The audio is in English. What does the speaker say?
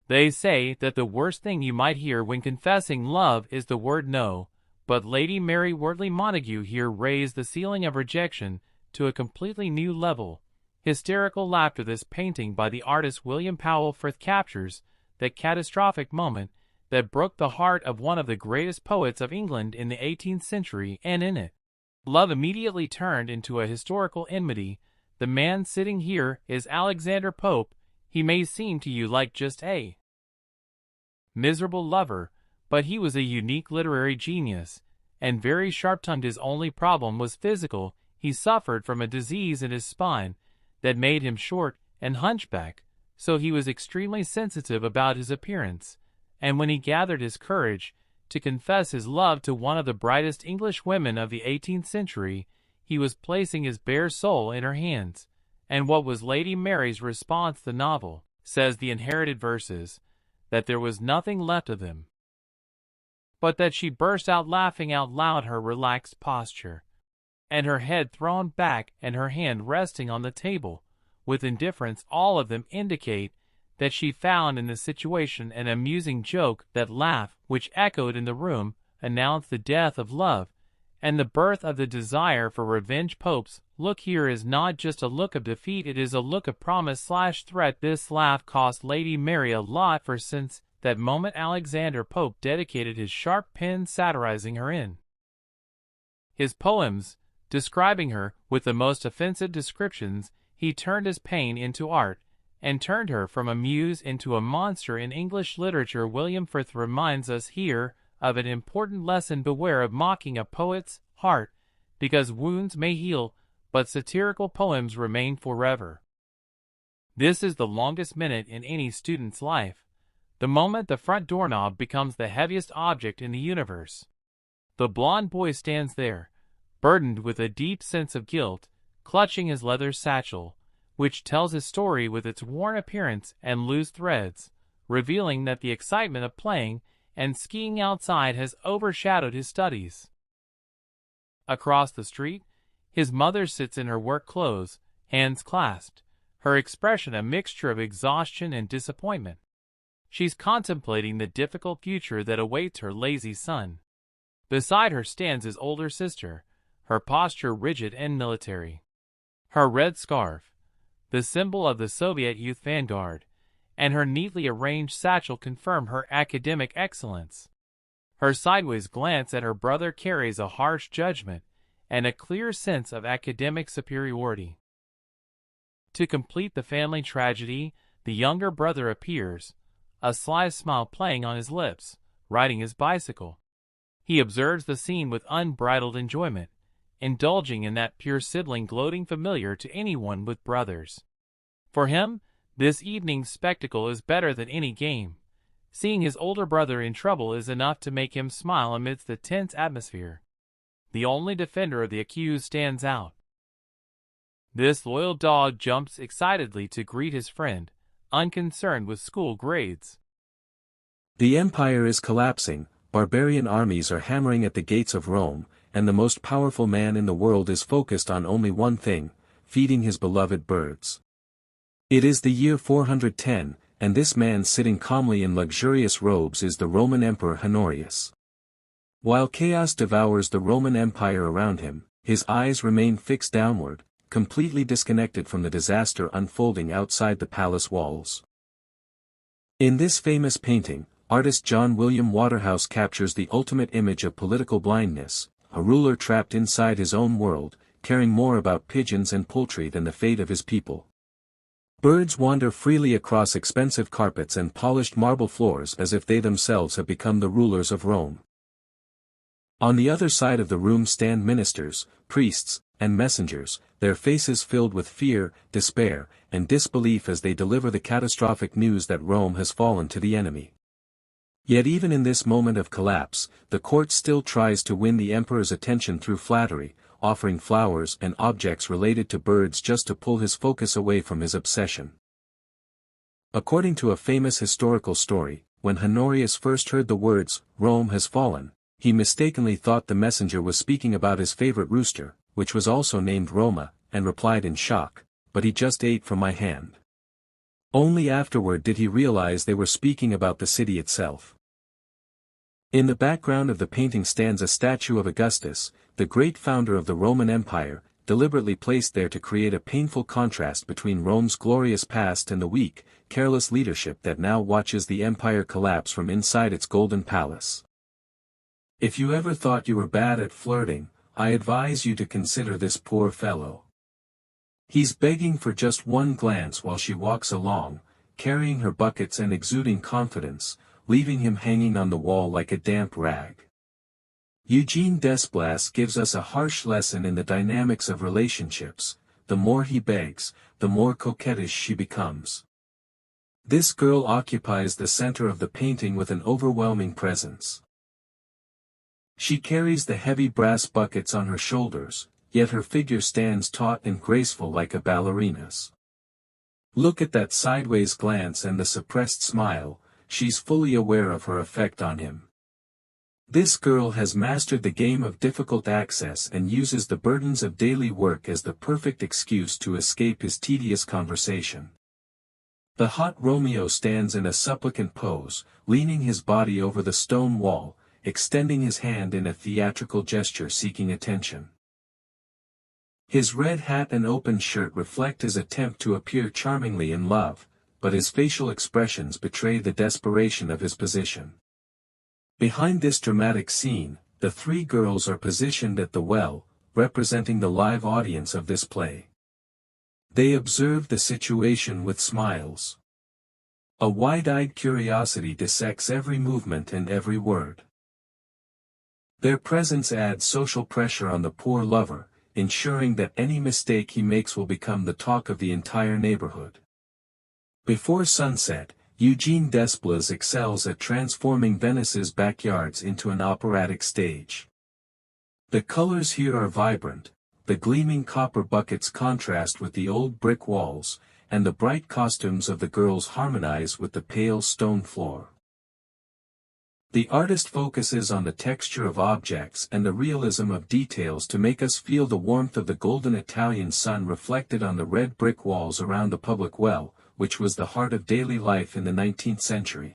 They say that the worst thing you might hear when confessing love is the word no, but Lady Mary Wortley Montagu here raised the ceiling of rejection to a completely new level. Hysterical laughter. This painting by the artist William Powell Frith captures that catastrophic moment that broke the heart of one of the greatest poets of England in the 18th century, and in it, love immediately turned into a historical enmity. The man sitting here is Alexander Pope. He may seem to you like just a miserable lover, but he was a unique literary genius, and very sharp-tongued. His only problem was physical. He suffered from a disease in his spine that made him short and hunchback, so he was extremely sensitive about his appearance, and when he gathered his courage to confess his love to one of the brightest English women of the 18th century, he was placing his bare soul in her hands. And what was Lady Mary's response? The novel says the inherited verses, that there was nothing left of them, but that she burst out laughing out loud, her relaxed posture, and her head thrown back and her hand resting on the table, with indifference. All of them indicate that she found in the situation an amusing joke. That laugh, which echoed in the room, announced the death of love and the birth of the desire for revenge. Pope's look here is not just a look of defeat, it is a look of promise/threat. This laugh cost Lady Mary a lot, for since that moment Alexander Pope dedicated his sharp pen satirizing her in his poems, describing her with the most offensive descriptions. He turned his pain into art, and turned her from a muse into a monster in English literature. William Frith reminds us here of an important lesson: beware of mocking a poet's heart, because wounds may heal, but satirical poems remain forever. This is the longest minute in any student's life, the moment the front doorknob becomes the heaviest object in the universe. The blond boy stands there, burdened with a deep sense of guilt, clutching his leather satchel, which tells his story with its worn appearance and loose threads, revealing that the excitement of playing and skiing outside has overshadowed his studies. Across the street, his mother sits in her work clothes, hands clasped, her expression a mixture of exhaustion and disappointment. She's contemplating the difficult future that awaits her lazy son. Beside her stands his older sister, her posture rigid and military. Her red scarf, the symbol of the Soviet Youth Vanguard, and her neatly arranged satchel confirm her academic excellence. Her sideways glance at her brother carries a harsh judgment and a clear sense of academic superiority. To complete the family tragedy, the younger brother appears, a sly smile playing on his lips, riding his bicycle. He observes the scene with unbridled enjoyment, indulging in that pure sibling gloating familiar to anyone with brothers. For him, this evening's spectacle is better than any game. Seeing his older brother in trouble is enough to make him smile amidst the tense atmosphere. The only defender of the accused stands out. This loyal dog jumps excitedly to greet his friend, unconcerned with school grades. The empire is collapsing, barbarian armies are hammering at the gates of Rome, and the most powerful man in the world is focused on only one thing: feeding his beloved birds. It is the year 410, and this man sitting calmly in luxurious robes is the Roman Emperor Honorius. While chaos devours the Roman Empire around him, his eyes remain fixed downward, completely disconnected from the disaster unfolding outside the palace walls. In this famous painting, artist John William Waterhouse captures the ultimate image of political blindness, a ruler trapped inside his own world, caring more about pigeons and poultry than the fate of his people. Birds wander freely across expensive carpets and polished marble floors as if they themselves have become the rulers of Rome. On the other side of the room stand ministers, priests, and messengers, their faces filled with fear, despair, and disbelief as they deliver the catastrophic news that Rome has fallen to the enemy. Yet even in this moment of collapse, the court still tries to win the emperor's attention through flattery, offering flowers and objects related to birds just to pull his focus away from his obsession. According to a famous historical story, when Honorius first heard the words, "Rome has fallen," he mistakenly thought the messenger was speaking about his favorite rooster, which was also named Roma, and replied in shock, "But he just ate from my hand." Only afterward did he realize they were speaking about the city itself. In the background of the painting stands a statue of Augustus, the great founder of the Roman Empire, deliberately placed there to create a painful contrast between Rome's glorious past and the weak, careless leadership that now watches the empire collapse from inside its golden palace. If you ever thought you were bad at flirting, I advise you to consider this poor fellow. He's begging for just one glance while she walks along, carrying her buckets and exuding confidence, leaving him hanging on the wall like a damp rag. Eugène de Blaas gives us a harsh lesson in the dynamics of relationships. The more he begs, the more coquettish she becomes. This girl occupies the center of the painting with an overwhelming presence. She carries the heavy brass buckets on her shoulders, yet her figure stands taut and graceful like a ballerina's. Look at that sideways glance and the suppressed smile, she's fully aware of her effect on him. This girl has mastered the game of difficult access and uses the burdens of daily work as the perfect excuse to escape his tedious conversation. The hot Romeo stands in a supplicant pose, leaning his body over the stone wall, extending his hand in a theatrical gesture seeking attention. His red hat and open shirt reflect his attempt to appear charmingly in love, but his facial expressions betray the desperation of his position. Behind this dramatic scene, the three girls are positioned at the well, representing the live audience of this play. They observe the situation with smiles. A wide-eyed curiosity dissects every movement and every word. Their presence adds social pressure on the poor lover, ensuring that any mistake he makes will become the talk of the entire neighborhood. Before sunset, Eugène de Blaas excels at transforming Venice's backyards into an operatic stage. The colors here are vibrant, the gleaming copper buckets contrast with the old brick walls, and the bright costumes of the girls harmonize with the pale stone floor. The artist focuses on the texture of objects and the realism of details to make us feel the warmth of the golden Italian sun reflected on the red brick walls around the public well, which was the heart of daily life in the 19th century.